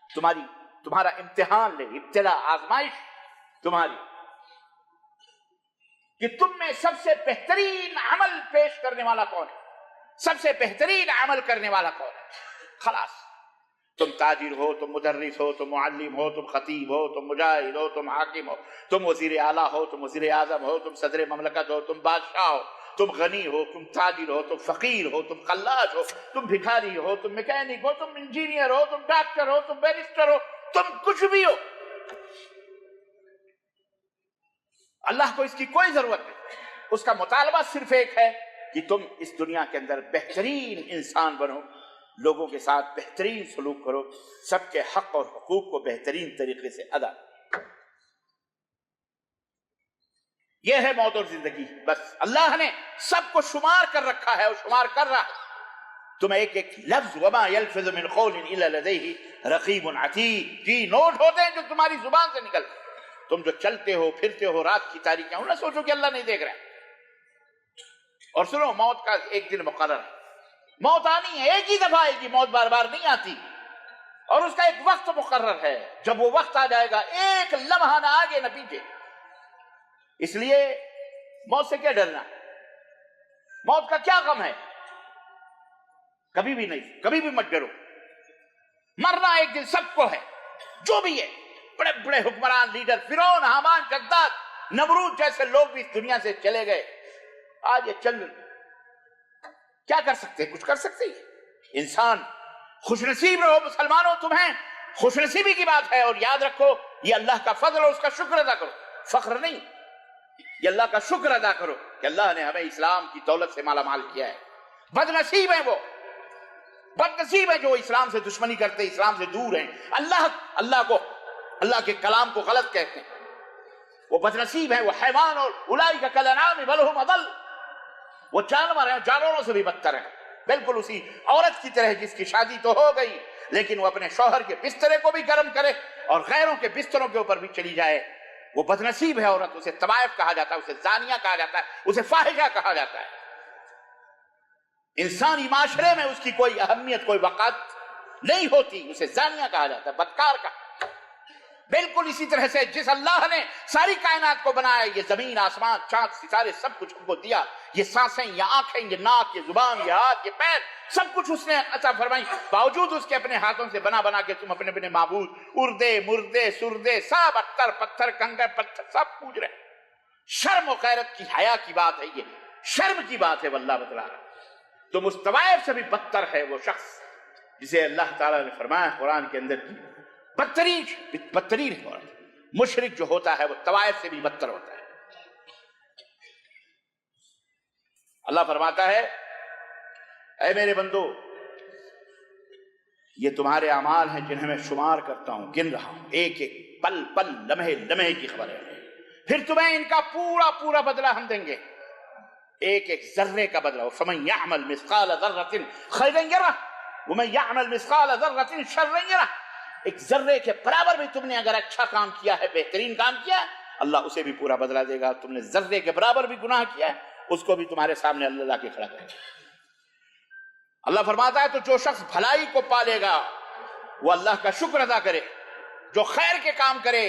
تمہارا امتحان لے, ابتلا, آزمائش تمہاری, کہ تم میں سب سے بہترین عمل پیش کرنے والا کون ہے, سب سے بہترین عمل کرنے والا کون ہے. خلاص, تم تاجر ہو, تم مدرس ہو, تم معلم ہو, تم خطیب ہو, تم مجاہد ہو, تم حاکم ہو, تم وزیر اعلیٰ ہو, تم وزیر اعظم ہو, تم صدر مملکت ہو, تم بادشاہ ہو, تم غنی ہو, تم تاجر ہو, تم فقیر ہو, تم خلاص ہو, تم بھکاری ہو, تم میکینک ہو, تم انجینئر ہو, تم ڈاکٹر ہو, تم بیرسٹر ہو, تم کچھ بھی ہو, اللہ کو اس کی کوئی ضرورت نہیں. اس کا مطالبہ صرف ایک ہے کہ تم اس دنیا کے اندر بہترین انسان بنو, لوگوں کے ساتھ بہترین سلوک کرو, سب کے حق اور حقوق کو بہترین طریقے سے ادا. یہ ہے موت اور زندگی. بس اللہ نے سب کو شمار کر رکھا ہے اور شمار کر رہا ہے. تمہیں ایک ایک لفظ وما یلفظ من قول الا لدیہ رقیب عتید, جی نوٹ ہوتے ہیں جو تمہاری زبان سے نکلتے. تم جو چلتے ہو پھرتے ہو رات کی تاریکیاں، نہ سوچو کہ اللہ نہیں دیکھ رہا ہے۔ اور سنو، موت کا ایک دن مقرر ہے، موت آنی ہے، ایک ہی دفعہ آئے گی، موت بار بار نہیں آتی، اور اس کا ایک وقت مقرر ہے۔ جب وہ وقت آ جائے گا، ایک لمحہ نہ آگے نہ پیچھے۔ اس لیے موت سے کیا ڈرنا، موت کا کیا غم ہے؟ کبھی بھی نہیں، کبھی بھی مت ڈرو۔ مرنا ایک دن سب کو ہے، جو بھی ہے، بڑے بڑے حکمران، لیڈر، فرعون، حامان، شداد، نمرود جیسے لوگ بھی اس دنیا سے چلے گئے۔ آج یہ چل کیا کر سکتے، کچھ کر سکتے ہیں؟ انسان خوش نصیب رہو مسلمانوں، تمہیں خوش نصیبی کی بات ہے، اور یاد رکھو یہ اللہ کا فضل ہے، اس کا شکر ادا کرو، فخر نہیں، یہ اللہ کا شکر ادا کرو کہ اللہ نے ہمیں اسلام کی دولت سے مالا مال کیا ہے۔ بد نصیب ہیں وہ، بد نصیب ہیں جو اسلام سے دشمنی کرتے، اسلام سے دور ہیں، اللہ کے کلام کو غلط کہتے ہیں، وہ بد نصیب ہیں، وہ حیوان، اور اولئک کالانعام بل هم اضل، وہ جانور ہیں، جانوروں سے بھی بدتر ہیں، بالکل اسی عورت کی طرح جس کی شادی تو ہو گئی لیکن وہ اپنے شوہر کے بسترے کو بھی گرم کرے اور غیروں کے بستروں کے اوپر بھی چلی جائے، وہ بد نصیب ہے عورت، اسے طوائف کہا جاتا ہے، اسے زانیہ کہا جاتا ہے، اسے فاحشہ کہا جاتا ہے۔ انسانی معاشرے میں اس کی کوئی اہمیت، کوئی وقت نہیں ہوتی، اسے زانیہ کہا جاتا ہے، بدکار کا۔ بالکل اسی طرح سے جس اللہ نے ساری کائنات کو بنایا، یہ زمین، آسمان، چاند، ستارے، سب کچھ ہم کو دیا، یہ سانسیں، یہ آنکھیں، یہ ناک، یہ زبان، یہ ہاتھ، یہ پیر، سب کچھ اس نے عطا فرمائی، باوجود اس کے اپنے ہاتھوں سے بنا بنا کے تم اپنے اپنے معبود، اردے، مردے، سردے، سب اتر پتھر کنکر پتھر سب پوج رہے۔ شرم و غیرت کی، حیا کی بات ہے، یہ شرم کی بات ہے، واللہ بتلا رہا۔ تو مستوائب سے بھی بدتر ہے وہ شخص جسے اللہ تعالیٰ نے فرمایا قرآن کے اندر کی بدترین ہے، مشرک جو ہوتا ہے وہ طوائف سے بھی بدتر ہوتا ہے۔ اللہ فرماتا ہے اے میرے بندو، یہ تمہارے اعمال ہیں جنہیں میں شمار کرتا ہوں، گن رہا ہوں، ایک ایک پل پل، لمحے لمحے کی خبر ہے، پھر تمہیں ان کا پورا پورا بدلہ ہم دیں گے، ایک ایک ذرے کا بدلہ۔ فَمَن يَعْمَلْ مِثْقَالَ ذَرَّةٍ خَيْرًا يَرَهُ وَمَن يَعْمَلْ مِثْقَالَ ذَرَّةٍ شَرًّا يَرَهُ۔ ایک ذرے کے برابر بھی تم نے اگر اچھا کام کیا ہے، بہترین کام کیا ہے، اللہ اسے بھی پورا بدلہ دے گا۔ تم نے ذرے کے برابر بھی گناہ کیا ہے، اس کو بھی تمہارے سامنے اللہ لا کے کھڑا کرے گا۔ اللہ فرماتا ہے تو جو شخص بھلائی کو پالے گا وہ اللہ کا شکر ادا کرے، جو خیر کے کام کرے،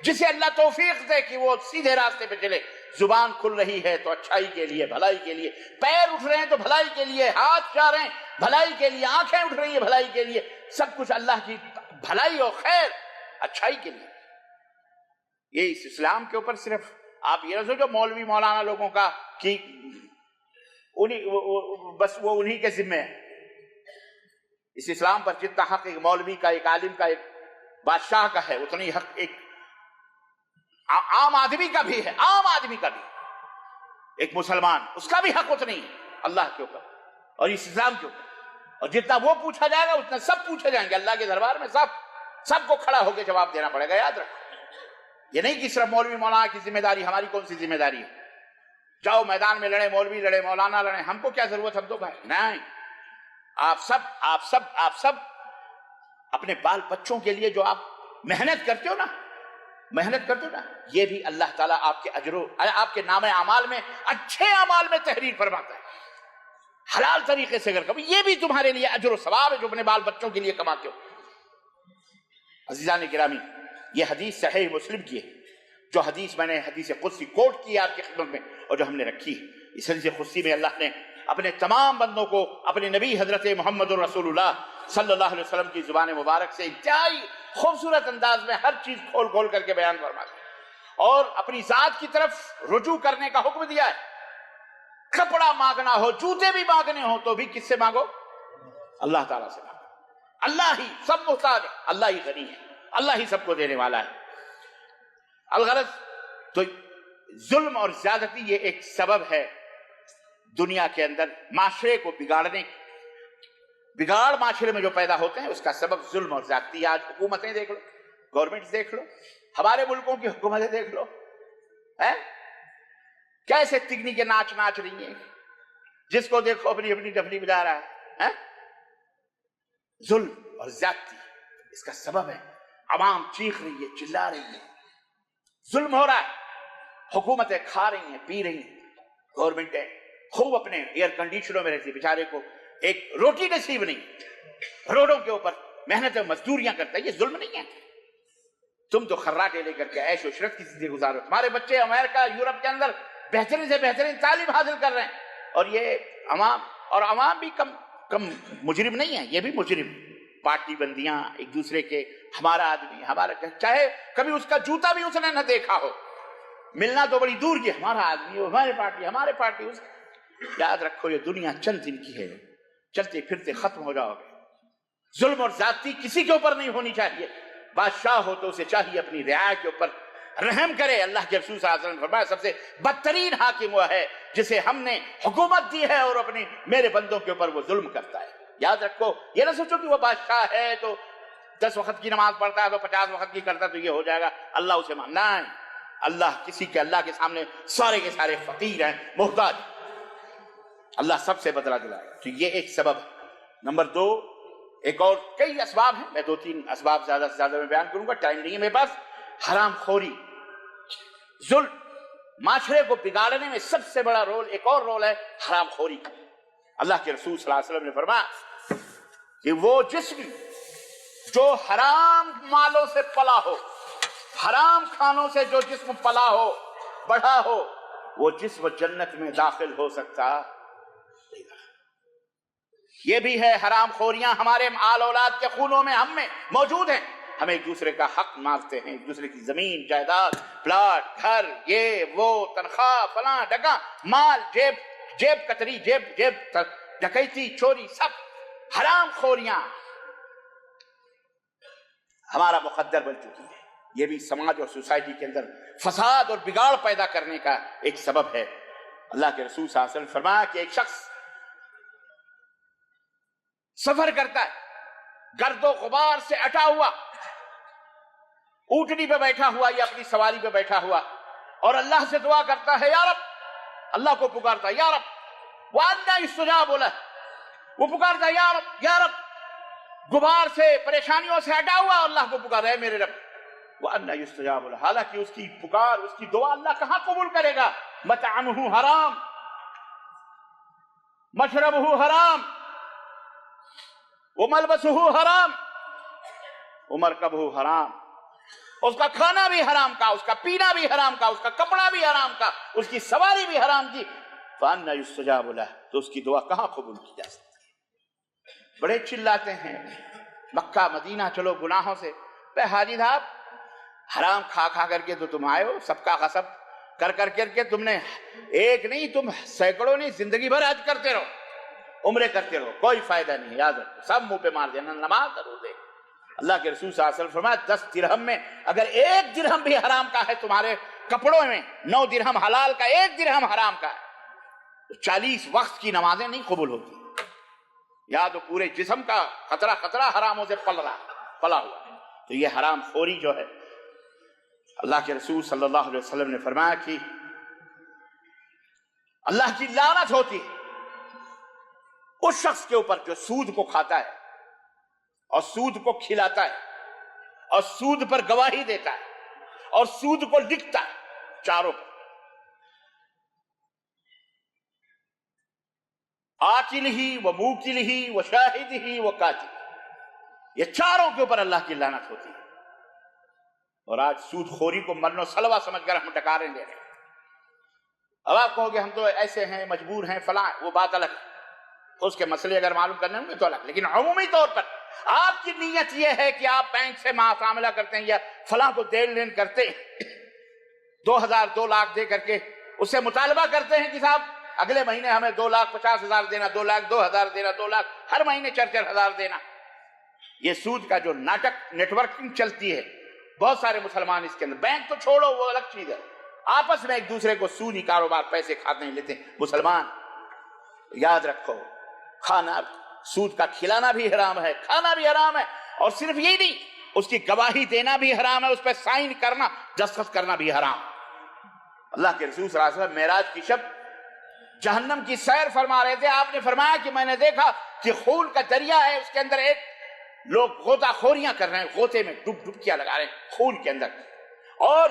جسے اللہ توفیق دے کہ وہ سیدھے راستے پہ چلے۔ زبان کھل رہی ہے تو اچھائی کے لیے، بھلائی کے لیے، پیر اٹھ رہے ہیں تو بھلائی کے لیے، ہاتھ جا رہے ہیں بھلائی کے لیے، آنکھیں اٹھ رہی ہیں بھلائی کے لیے، سب کچھ اللہ کی بھلائی اور خیر، اچھائی کے لیے۔ یہ اس اسلام کے اوپر صرف آپ یہ نہ سوچو مولوی مولانا لوگوں کا کہ بس وہ انہی کے ذمہ ہے۔ اس اسلام پر جتنا حق ایک مولوی کا، ایک عالم کا، ایک بادشاہ کا ہے، اتنی حق ایک عام آدمی کا بھی ہے، عام آدمی کا بھی، ایک مسلمان، اس کا بھی حق اتنا ہی ہے اللہ کے اوپر اور اس اسلام کے اوپر۔ اور جتنا وہ پوچھا جائے گا اتنا سب پوچھے جائیں گے اللہ کے دربار میں، سب کو کھڑا ہو کے جواب دینا پڑے گا، یاد رکھو۔ یہ نہیں کہ صرف مولوی مولانا کی ذمہ داری، ہماری کون سی ذمہ داری ہے؟ جاؤ میدان میں لڑے، مولوی لڑے، مولانا لڑے، ہم کو کیا ضرورت، ہم تو بھائی نہیں۔ آپ سب اپنے بال بچوں کے لیے جو آپ محنت کرتے ہو نا، یہ بھی اللہ تعالیٰ آپ کے آپ کے نام اعمال میں، اچھے اعمال میں تحریر فرماتا ہے، حلال طریقے سے اگر کبھی، یہ بھی تمہارے لیے اجر و ثواب ہے جو اپنے بال بچوں کے لیے کماتے ہو۔ عزیزان گرامی، یہ حدیث صحیح مسلم کی ہے، جو حدیث میں نے حدیث قدسی کوٹ کی ہے آپ کی خدمت میں، اور جو ہم نے رکھی ہے۔ اس حدیث قدسی میں اللہ نے اپنے تمام بندوں کو اپنے نبی حضرت محمد الرسول اللہ صلی اللہ علیہ وسلم کی زبان مبارک سے انتہائی خوبصورت انداز میں ہر چیز کھول کھول کر کے بیان فرما دیا، اور اپنی ذات کی طرف رجوع کرنے کا حکم دیا ہے۔ کپڑا مانگنا ہو، جوتے بھی مانگنے ہو تو بھی کس سے مانگو؟ اللہ تعالیٰ سے مانگو۔ اللہ ہی سب محتاج ہے، اللہ ہی غنی ہے، اللہ ہی سب کو دینے والا ہے۔ الغرض تو ظلم اور زیادتی یہ ایک سبب ہے دنیا کے اندر معاشرے کو بگاڑنے کی۔ بگاڑ معاشرے میں جو پیدا ہوتے ہیں اس کا سبب ظلم اور زیادتی۔ آج حکومتیں دیکھ لو، گورنمنٹ دیکھ لو، ہمارے ملکوں کی حکومتیں دیکھ لو، کیسے تگنی کے ناچ رہی ہیں، جس کو دیکھو اپنی اپنی ڈفلی بجا رہا ہے۔ ظلم اور زیادتی اس کا سبب ہے، عوام چیخ رہی ہے، چلا رہی ہے، ظلم ہو رہا ہے، حکومتیں کھا رہی ہیں، پی رہی ہیں، گورنمنٹیں خوب اپنے ایئر کنڈیشنوں میں رہتی، بیچارے کو ایک روٹی نصیب نہیں، روڈوں کے اوپر محنت مزدوریاں کرتا ہے۔ یہ ظلم نہیں ہے؟ تم تو خراٹے لے کر کے عیش و عشرت کی زندگی گزارو، تمہارے بچے امریکہ یورپ کے اندر بہترین سے بہترین تعلیم حاصل کر رہے ہیں، اور یہ عوام بھی کم مجرم نہیں ہے، یہ بھی مجرم، پارٹی بندیاں ایک دوسرے کے، ہمارا آدمی ہمارا، چاہے کبھی اس کا جوتا بھی اس نے نہ دیکھا ہو، ملنا تو بڑی دور کی، ہمارا آدمی ہو، ہمارے پارٹی اس۔ یاد رکھو یہ دنیا چند دن کی ہے، چلتے پھرتے ختم ہو جاؤ گے۔ ظلم اور زیادتی کسی کے اوپر نہیں ہونی چاہیے، بادشاہ ہو تو اسے چاہیے اپنی رعایا کے اوپر رحم کرے۔ اللہ کے رسول صلی اللہ علیہ وسلم نے فرمایا سب سے بدترین حاکم وہ ہے جسے ہم نے حکومت دی ہے اور اپنے میرے بندوں کے اوپر وہ ظلم کرتا ہے۔ یاد رکھو، یہ نہ سوچو کہ وہ بادشاہ ہے تو 10 وقت کی نماز پڑھتا ہے تو 50 وقت کی کرتا ہے تو یہ ہو جائے گا، اللہ اسے ماننا ہے۔ اللہ کے سامنے سارے کے سارے فقیر ہیں، محتاج، اللہ سب سے بدلہ دلائے گا۔ تو یہ ایک سبب ہے۔ نمبر 2، ایک اور کئی اسباب ہیں، میں 2-3 اسباب زیادہ سے زیادہ میں بیان کروں گا، ٹائم نہیں ہے میرے پاس۔ حرام خوری، ظلم، معاشرے کو بگاڑنے میں سب سے بڑا رول، ایک اور رول ہے حرام خوری کا۔ اللہ کے رسول صلی اللہ علیہ وسلم نے فرمایا کہ وہ جسم جو حرام مالوں سے پلا ہو، حرام کھانوں سے جو جسم پلا ہو، بڑھا ہو، وہ جسم جنت میں داخل ہو سکتا۔ یہ بھی ہے، حرام خوریاں ہمارے آل اولاد کے خونوں میں، ہم میں موجود ہیں۔ ہم ایک دوسرے کا حق مانگتے ہیں، ایک دوسرے کی زمین جائیداد، پلاٹ، گھر، یہ وہ، تنخواہ، فلاں ڈکا، مال، جیب کتری، جیب ڈکیتی، چوری، سب حرام خوریاں ہمارا مقدر بن چکی ہے۔ یہ بھی سماج اور سوسائٹی کے اندر فساد اور بگاڑ پیدا کرنے کا ایک سبب ہے۔ اللہ کے رسول صلی اللہ علیہ وسلم نے فرمایا کہ ایک شخص سفر کرتا ہے گرد و غبار سے اٹا ہوا، اونٹنی پہ بیٹھا ہوا یا اپنی سواری پہ بیٹھا ہوا، اور اللہ سے دعا کرتا ہے، یا رب، اللہ کو پکارتا ہے، یا رب، وَأَنَّى يُسْتَجَابُ لَهُ، وہ پکارتا ہے، یا رب، غبار سے، پریشانیوں سے ہٹا ہوا، اللہ کو پکار رہا ہے، میرے رب، وَأَنَّى يُسْتَجَابُ لَهُ، حالانکہ اس کی پکار، اس کی دعا اللہ کہاں قبول کرے گا؟ مَطْعَمُهُ حرام، مَشْرَبُهُ حرام، وَمَلْبَسُهُ حرام، وَمَرْكَبُهُ حرام، اس کا کھانا بھی حرام کا، اس کا پینا بھی حرام کا، اس کا کپڑا بھی حرام کا، اس کی سواری بھی حرام کی، فَأَنَّى يُسْتَجَابُ لَهُ، تو اس کی دعا کہاں قبول کی جا سکتی ہے؟ بڑے چلاتے ہیں مکہ مدینہ چلو گناہوں سے، بے حاجی صاحب، حرام کھا کر کے تو تم آئے ہو، سب کا غصب کر کے تم نے ایک نہیں، تم سینکڑوں نہیں، زندگی بھر حج کرتے رہو، عمرے کرتے رہو، کوئی فائدہ نہیں۔ یاد رکھو، سب منہ پہ مار دینا، نماز ضرور دے۔ اللہ کے رسول صلی اللہ علیہ وسلم فرمایا 10 درہم میں اگر 1 درہم بھی حرام کا ہے تمہارے کپڑوں میں، 9 درہم حلال کا، 1 درہم حرام کا ہے، تو 40 وقت کی نمازیں نہیں قبول ہوتی۔ یا تو پورے جسم کا خطرہ حراموں سے پلا ہوا ہے۔ تو یہ حرام خوری جو ہے، اللہ کے رسول صلی اللہ علیہ وسلم نے فرمایا کہ اللہ کی لعنت ہوتی ہے اس شخص کے اوپر جو سود کو کھاتا ہے اور سود کو کھلاتا ہے اور سود پر گواہی دیتا ہے اور سود کو لکھتا ہے، چاروں پر، آکل ہی و موکل ہی و شاہد ہی و کاتب، یہ چاروں کے اوپر اللہ کی لعنت ہوتی ہے۔ اور آج سود خوری کو مرن و سلوہ سمجھ کر ہم ٹکاریں لے رہے ہیں۔ اب آپ کہو گے ہم تو ایسے ہیں، مجبور ہیں، فلاں، وہ بات الگ ہے، اس کے مسئلے اگر معلوم کرنے ہوں گے تو الگ، لیکن عمومی طور پر آپ کی نیت یہ ہے کہ آپ بینک سے معاملہ کرتے ہیں یا فلاں کو دین لین کرتے ہیں، 2000 2 لاکھ دے کر کے اس سے مطالبہ کرتے ہیں کہ صاحب اگلے مہینے ہمیں 2,50,000 دینا، 2 لاکھ 2,000 دینا، 2 لاکھ ہر مہینے 4-4 ہزار دینا۔ یہ سود کا جو ناٹک نیٹ ورکنگ چلتی ہے، بہت سارے مسلمان اس کے اندر، بینک تو چھوڑو وہ الگ چیز ہے، آپس میں ایک دوسرے کو سودی کاروبار، پیسے کھاتے ہیں، لیتے ہیں مسلمان۔ یاد رکھو، کھانا، سود کا کھلانا بھی حرام ہے، کھانا بھی حرام ہے، اور صرف یہی نہیں، اس کی گواہی دینا بھی حرام ہے، اس پہ سائن کرنا، دستخط کرنا بھی حرام۔ اللہ کے رسول صلی اللہ علیہ وسلم معراج کی شب جہنم کی سیر فرما رہے تھے، آپ نے فرمایا کہ میں نے دیکھا کہ خون کا دریا ہے، اس کے اندر ایک لوگ غوطہ خوریاں کر رہے ہیں، غوطے میں ڈبکیاں لگا رہے ہیں خون کے اندر، اور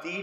3,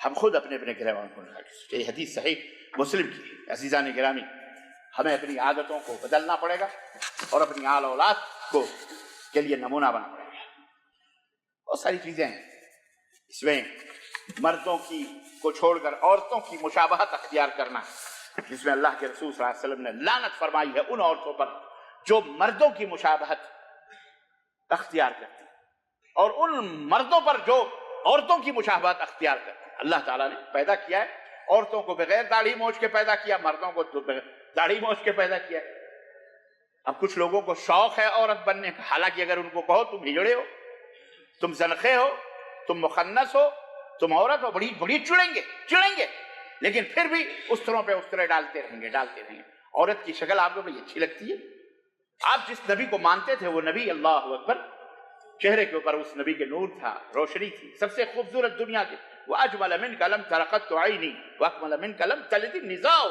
ہم خود اپنے اپنے گھروں کو یہ حدیث صحیح مسلم کی ہے۔ عزیزان گرامی، ہمیں اپنی عادتوں کو بدلنا پڑے گا اور اپنی آل اولاد کو کے لیے نمونہ بنانا پڑے گا۔ بہت ساری چیزیں ہیں اس میں، مردوں کی کو چھوڑ کر عورتوں کی مشابہت اختیار کرنا، جس میں اللہ کے رسول صلی اللہ علیہ وسلم نے لعنت فرمائی ہے ان عورتوں پر جو مردوں کی مشابہت اختیار کرتی اور ان مردوں پر جو عورتوں کی مشابہت اختیار کرتی۔ اللہ تعالیٰ نے پیدا کیا ہے عورتوں کو بغیر داڑھی موچھ کے پیدا کیا، مردوں کو داڑھی موچھ کے پیدا کیا ہے۔ اب کچھ لوگوں کو شوق ہے عورت بننے کا، حالانکہ اگر ان کو کہو تم ہجڑے ہو، تم زنخے ہو، تم مخنث ہو، تم عورت ہو، بڑی بڑی چڑیں گے، لیکن پھر بھی استروں پہ استرے ڈالتے رہیں گے۔ عورت کی شکل آپ کو بڑی اچھی لگتی ہے؟ آپ جس نبی کو مانتے تھے وہ نبی، اللہ اکبر، چہرے کے اوپر اس نبی کے نور تھا، روشنی تھی، سب سے خوبصورت دنیا کی۔ وَأَجْمَلَ مِنْكَ لَمْ تَرَ قَطُّ عَيْنِي وَأَكْمَلَ مِنْكَ لَمْ تَلِدِ النِّسَاءُ۔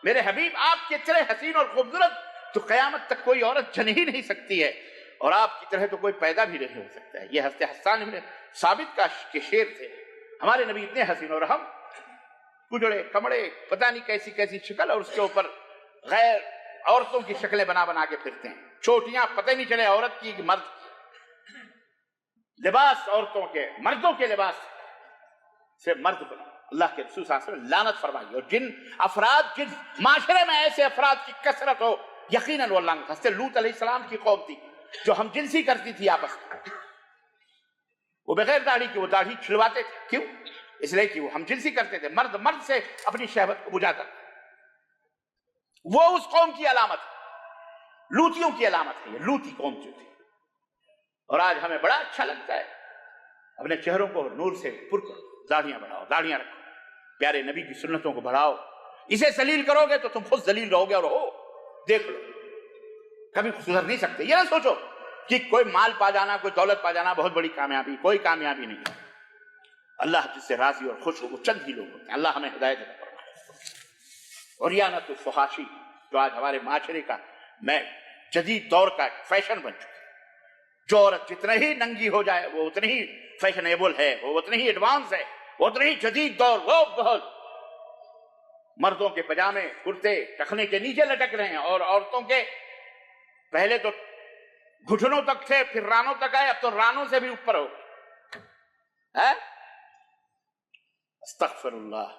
میرے حبیب آپ کی طرح حسین اور خوبصورت تو قیامت تک کوئی عورت جن ہی نہیں سکتی ہے، اور آپ کی طرح تو کوئی پیدا بھی نہیں ہو سکتا ہے۔ یہ حضرت حسان بن ثابت کے شعر تھے۔ ہمارے نبی اتنے حسین اور ہم کجڑے کمڑے، پتہ نہیں کیسی کیسی شکل، اور اس کے اوپر غیر عورتوں کی شکلیں بنا کے پھرتے ہیں، چھوٹیاں، پتہ نہیں چلے عورت کی کہ مرد کی۔ لباس عورتوں کے، مردوں کے لباس سے مرد بنا۔ اللہ کے رسول صلی اللہ علیہ وسلم لعنت فرمائی، اور جن معاشرے میں ایسے افراد کی کثرت ہو، یقیناً وہ لعنت۔ حضرت لوط علیہ السلام کی قوم تھی جو ہم جنسی کرتی تھی آپس میں، وہ بغیر داڑھی کے وہ داڑھی چھلواتے تھے، کیوں؟ اس لیے کہ وہ ہم جنسی کرتے تھے، مرد سے اپنی شہوت کو بجھاتا تھا۔ وہ اس قوم کی علامت، لوتیوں کی علامت ہے، یہ لوتی قوم جو تھی۔ اور آج ہمیں بڑا اچھا لگتا ہے اپنے چہروں کو نور سے پر کرو، داڑھیاں بڑھاؤ، داڑھیاں رکھو، پیارے نبی کی سنتوں کو بڑھاؤ۔ اسے ذلیل کرو گے تو تم خود ذلیل رہو گے، اور ہو دیکھ لو کبھی سدھر نہیں سکتے۔ یہ نہ سوچو کہ کوئی مال پا جانا، کوئی دولت پا جانا بہت بڑی کامیابی، کوئی کامیابی نہیں ہے۔ اللہ جس سے راضی اور خوش ہو وہ چند ہی لوگ ہوتے ہیں۔ اللہ ہمیں ہدایت عطا فرمائے۔ اور ریانت الفحاشی جو آج ہمارے معاشرے کا میں جدید دور کا فیشن بن چکا ہے، جو عورت جتنے ہی ننگی ہو جائے وہ اتنی ہی فیشنیبل ہے، وہ اتنی ہی ایڈوانس ہے، وہ اتنی ہی جدید دور۔ وہ بہت مردوں کے پجامے کرتے ٹخنے کے نیچے لٹک رہے ہیں، اور عورتوں کے پہلے تو گھٹنوں تک تھے، پھر رانوں تک آئے، اب تو رانوں سے بھی اوپر ہو گئے۔ استغفر اللہ۔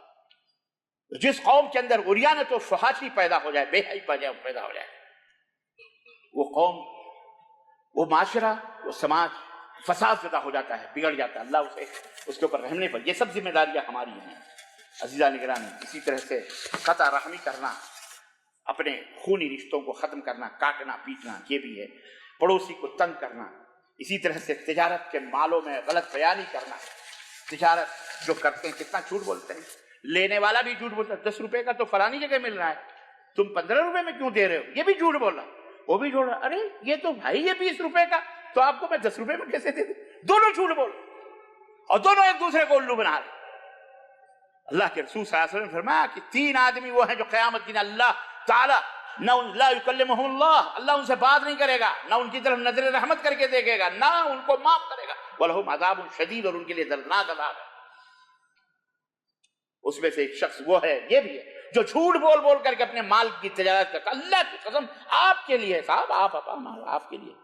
جس قوم کے اندر عریانت و فحاشی پیدا ہو جائے، بے حیائی پیدا ہو جائے، وہ قوم، وہ معاشرہ، وہ سماج فساد زدہ ہو جاتا ہے، بگڑ جاتا ہے۔ اللہ اس کے اوپر رحم نہیں پڑے۔ یہ سب ذمہ داریاں ہماری ہیں عزیزان گرامی۔ اسی طرح سے قطع رحمی کرنا، اپنے خونی رشتوں کو ختم کرنا، کاٹنا پیٹنا، یہ بھی ہے۔ پڑوسی کو تنگ کرنا، اسی طرح سے تجارت کے مالوں میں غلط بیانی کرنا۔ تجارت جو کرتے ہیں کتنا جھوٹ بولتے ہیں، لینے والا بھی جھوٹ بولتا ہے۔ 10 روپے کا تو فلانی جگہ مل رہا ہے، تم 15 روپے میں کیوں دے رہے ہو؟ یہ بھی جھوٹ بول رہا، وہ بھی جھوٹ رہا، ارے یہ تو بھائی یہ 20 روپے کا، تو آپ کو میں 10 روپے میں کیسے دے دوں؟ دونوں جھوٹ بول اور دونوں ایک دوسرے کو الو بنا رہے۔ اللہ کے رسول صلی اللہ علیہ وسلم نے فرمایا کہ 3 آدمی وہ ہیں جو قیامت دن اللہ تعالیٰ نہ لا یکلمہم اللہ ان سے بات نہیں کرے گا، نہ ان کی طرف نظر رحمت کر کے دیکھے گا، نہ ان کو معاف کرے گا، وَلَهُمْ عَذَابٌ شَدِيدٌ، اور ان کے لیے دردناک عذاب ہے۔ اس میں سے ایک شخص وہ ہے، یہ بھی ہے، جو جھوٹ بول کر کے اپنے مال کی تجارت کرتا۔ اللہ کی قسم آپ کے لیے صاحب، آپ کے لیے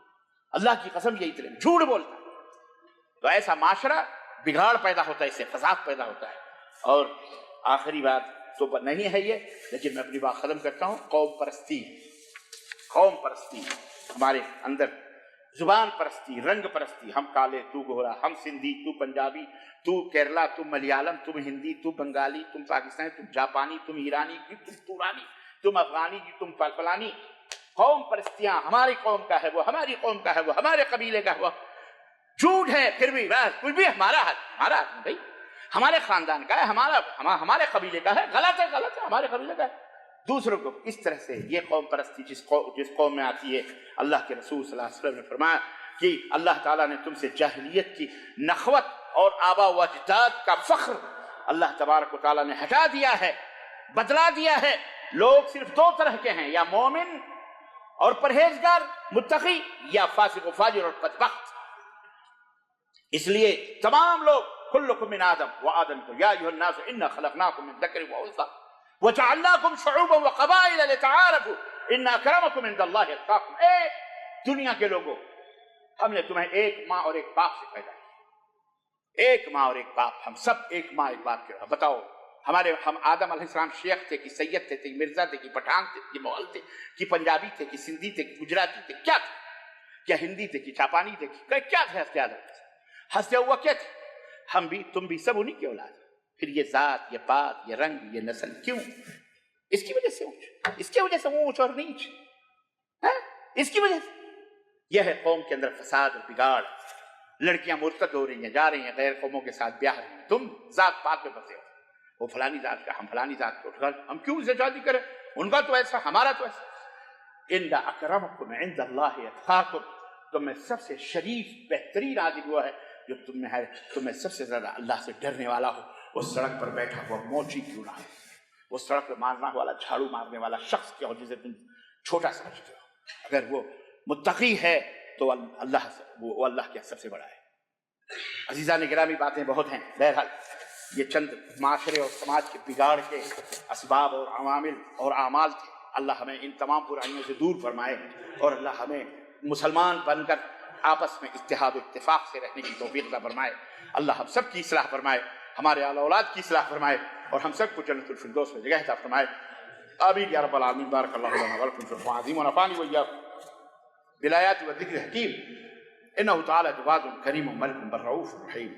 اللہ کی قسم یہی طرح جھوٹ بولتا ہے، تو ایسا معاشرہ بگاڑ پیدا ہوتا ہے، اس سے فساد پیدا ہوتا ہے۔ اور آخری بات تو نہیں ہے یہ، لیکن میں اپنی بات ختم کرتا ہوں۔ قوم پرستی ہمارے اندر، زبان پرستی، رنگ پرستی، ہم کالے تو گورا، ہم سندھی تو پنجابی، تو کیرلا تم ملیالم، تم ہندی تو بنگالی، تم پاکستانی تم جاپانی، تم ایرانی تم تورانی، تم افغانی تم فلانی۔ قوم پرستیاں، ہماری قوم کا ہے وہ، ہماری قوم کا ہے وہ، ہمارے قبیلے کا ہے وہ، جھوٹ ہے پھر بھی بس کچھ بھی ہمارا بھائی، ہمارے خاندان کا ہے، ہمارے قبیلے کا ہے، غلط ہے ہمارے قبیلے کا ہے۔ دوسروں کو اس طرح سے یہ قوم پرستی جس قوم میں آتی ہے، اللہ کے رسول صلی اللہ علیہ وسلم نے فرمایا کہ اللہ تعالیٰ نے تم سے جاہلیت کی نخوت اور آبا و اجداد کا فخر اللہ تبارک و تعالیٰ نے ہٹا دیا ہے، بدلا دیا ہے۔ لوگ صرف 2 طرح کے ہیں، یا مومن اور پرہیزگار متقی، یا فاسق و فاجر اور بدبخت۔ اس لیے تمام لوگ كلكم من آدم وآدم يا أيها الناس إنا خلقناكم من ذكر وأنثى وجعلناكم شعوبا وقبائل لتعارفوا إن أكرمكم عند الله أتقاكم. اے دنیا کے لوگوں، ہم نے تمہیں ایک ماں اور ایک باپ سے پیدا کیا، ایک ماں اور ایک باپ، ہم سب ایک ماں ایک باپ کے۔ بتاؤ ہم آدم علیہ السلام شیخ تھے کہ سید تھے کہ مرزا تھے کہ پٹھان تھے کہ مغل تھے کہ پنجابی تھے کہ سندھی تھے کہ گجراتی تھے، کیا تھے؟ کیا ہندی تھے کہ جاپانی تھے کہ کیا تھے؟ ہنستے آدم ہنستے ہوا کیا تھے؟ ہم بھی تم بھی سب انہی کی اولاد ہیں۔ پھر یہ ذات، یہ بات، یہ رنگ، یہ نسل کیوں؟ اس کی وجہ سے اونچ، اس کی وجہ سے اونچ اور نیچ، اس کی وجہ سے یہ ہے قوم کے اندر فساد اور بگاڑ، لڑکیاں مرتد ہو رہی ہیں، جا رہی ہیں غیر قوموں کے ساتھ بیاہ رہی ہیں، تم ذات پات پہ بسے ہو، وہ فلانی ذات کا، ہم فلانی ذات کو، ہم کیوں اسے شادی کریں؟ ان کا تو ایسا، ہمارا تو ایسا۔ ان اکرمکم عند اللہ اتقاکم، تم میں سب سے شریف بہترین آدمی ہوا ہے جو تم میں ہے، تم میں سب سے زیادہ اللہ سے ڈرنے والا ہو۔ وہ سڑک پر بیٹھا ہوا موچی کیوں نہ ہے، وہ سڑک پہ مارنا والا، جھاڑو مارنے والا شخص کیا ہو جسے تم چھوٹا سمجھتے ہو، اگر وہ متقی ہے تو اللہ وہ اللہ کے سب سے بڑا ہے۔ عزیزان گرامی، باتیں بہت ہیں، بہرحال یہ چند معاشرے اور سماج کے بگاڑ کے اسباب اور عوامل اور اعمال تھے۔ اللہ ہمیں ان تمام برائیوں سے دور فرمائے اور اللہ ہمیں مسلمان بن کر آپس میں اتحاد و اتفاق سے رہنے کی توفیق عطا فرمائے۔ اللہ ہم سب کی اصلاح فرمائے، ہمارے آل اولاد کی اصلاح فرمائے اور ہم سب کو جنت الفردوس میں جگہ عطا فرمائے۔ آمین یا رب العالمین۔ بارک اللہ لنا ولکم فی القرآن العظیم ونفعني وإياكم بالآيات والذكر الحكيم إنه تعالى جواد كريم ملك بر رؤوف رحيم۔